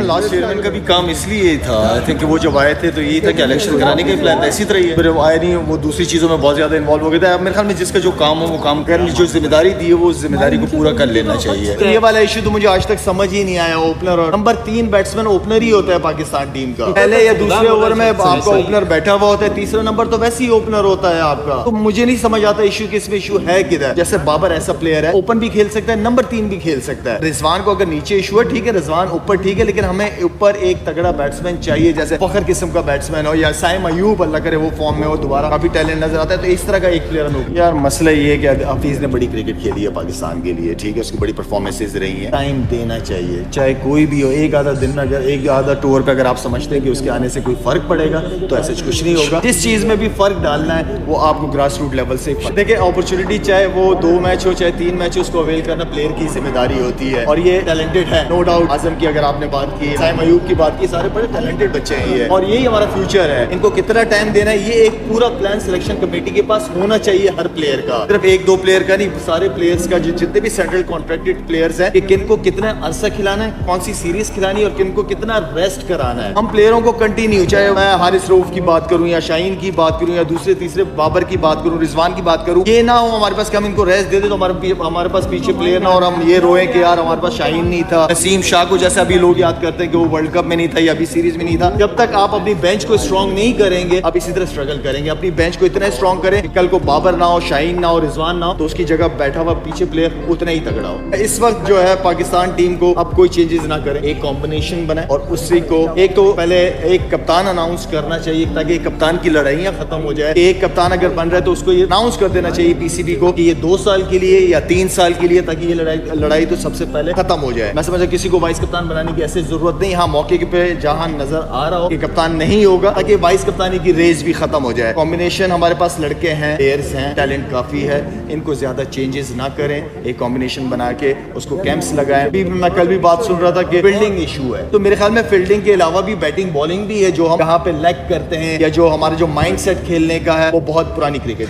Last chairman का भी काम इसलिए था, आई थिंक वो जब आए थे तो यही था कि इलेक्शन कराने का प्लान था, इसी तरह ही फिर आए नहीं, वो दूसरी चीज़ों में बहुत ज़्यादा इन्वॉल्व हो गया था। मेरे ख्याल में जिसका जो काम हो वो काम कर, जो जिम्मेदारी दी है वो जिम्मेदारी को पूरा कर लेना चाहिए। तो ये वाला इशू तो मुझे आज तक समझ ही नहीं आया। ओपनर और नंबर 3 बैट्समैन ओपनर ही होता है पाकिस्तान टीम का, पहले या दूसरे ओवर में आपका ओपनर बैठा हुआ होता है, तीसरा नंबर तो वैसे ही ओपनर होता है आपका। तो मुझे नहीं समझ आता इशू किस में इशू है किधर। जैसे बाबर ऐसा प्लेयर है, ओपन भी खेल सकता है, नंबर 3 भी खेल सकता है। रिजवान को अगर नीचे इशू है ठीक है, रिजवान ऊपर ठीक है, लेकिन हमें ऊपर एक तगड़ा बैट्समैन चाहिए, जैसे फखर किस्म का बैट्समैन हो, या साइम अयूब अल्लाह करे वो फॉर्म में हो दोबारा, काफी टैलेंट नजर आता है, तो इस तरह का एक प्लेयर हो। यार मसला ये है कि हफीज ने बड़ी क्रिकेट खेली है पाकिस्तान के लिए, ठीक है, उसकी बड़ी परफॉर्मेंसेज रही है, टाइम देना चाहिए, चाहे कोई भी हो। एक आधा दिन में अगर एक आधा टूर पे अगर आप समझते हैं कि उसके आने से कोई फर्क पड़ेगा तो ऐसे कुछ नहीं होगा। जिस चीज में भी फर्क डालना है वो आपको ग्रास रूट लेवल से देखिए। अपॉर्चुनिटी चाहे वो 2 मैच हो चाहे 3 मैच हो, उसको अवेल करना प्लेयर की जिम्मेदारी होती है, और ये टैलेंटेड है नो डाउट। आजम की अगर आपने बात की, साइम अयूब की बात की, सारे बड़े टैलेंटेड बच्चे हैं ये, और यही हमारा फ्यूचर है। इनको कितना टाइम देना है ये एक पूरा प्लान सिलेक्शन कमेटी के पास होना चाहिए हर प्लेयर का, सिर्फ 1-2 प्लेयर का नहीं, सारे प्लेयर्स का, जितने भी सेंट्रल कॉन्ट्रैक्टेड प्लेयर्स हैं, कि किनको कितना अरसा खिलाना है, कौन सी सीरीज खिलानी है और किनको कितना रेस्ट कराना है। हम प्लेयरों को कंटिन्यू, चाहे मैं हारिस रऊफ की बात करूं या शाहीन की बात करूं या दूसरे तीसरे बाबर की बात करूं, रिजवान की बात करूं, ये ना हो हमारे पास कि हम इनको रेस्ट दे दे तो हमारे पास पीछे प्लेयर ना, और हम ये रोए कि यार हमारे पास शाहीन नहीं था, नसीम शाह को जैसे अभी लोग याद करते हैं कि वो वर्ल्ड कप में नहीं था या अभी सीरीज में नहीं था। जब तक आप अपनी बेंच को स्ट्रॉन्ग नहीं करेंगे आप इसी तरह स्ट्रगल करेंगे। अपनी बेंच को इतना स्ट्रॉन्ग करें कि कल को बाबर ना हो, शाहीन ना हो, रिजवान ना हो, तो उसकी जगह बैठा हुआ पीछे प्लेयर उतना ही तगड़ा हो। इस वक्त जो है पाकिस्तान टीम को अब कोई चेंजेस ना करें, एक कॉम्बिनेशन बनाए और उसी को एक तो पहले एक कप्तान अनाउंस करना चाहिए ताकि कप्तान की लड़ाइयां खत्म हो जाए। एक कप्तान अगर बन रहा है तो उसको ये अनाउंस कर देना चाहिए पीसीबी को कि ये 2 साल के लिए या 3 साल के लिए, ताकि ये लड़ाई तो सबसे पहले खत्म हो जाए। मैं समझा किसी को वाइस कप्तान बनाने की ऐसी जरूरत नहीं, हाँ मौके पे जहां नजर आ रहा हो कि कप्तान नहीं होगा, ताकि वाइस कप्तानी की रेस भी खत्म हो जाए। कॉम्बिनेशन हमारे पास लड़के हैं, प्लेयर्स हैं, टैलेंट काफी है, इनको ज्यादा चेंजेस ना करें, एक कॉम्बिनेशन बना के उसको कैंप्स लगाएं। अभी मैं कल भी बात सुन रहा था कि फील्डिंग इशू है, तो मेरे ख्याल में फील्डिंग के अलावा भी बैटिंग बॉलिंग भी है जो हम यहाँ पे लैक करते हैं, या जो हमारा जो माइंड सेट खेलने का है वो बहुत पुरानी क्रिकेट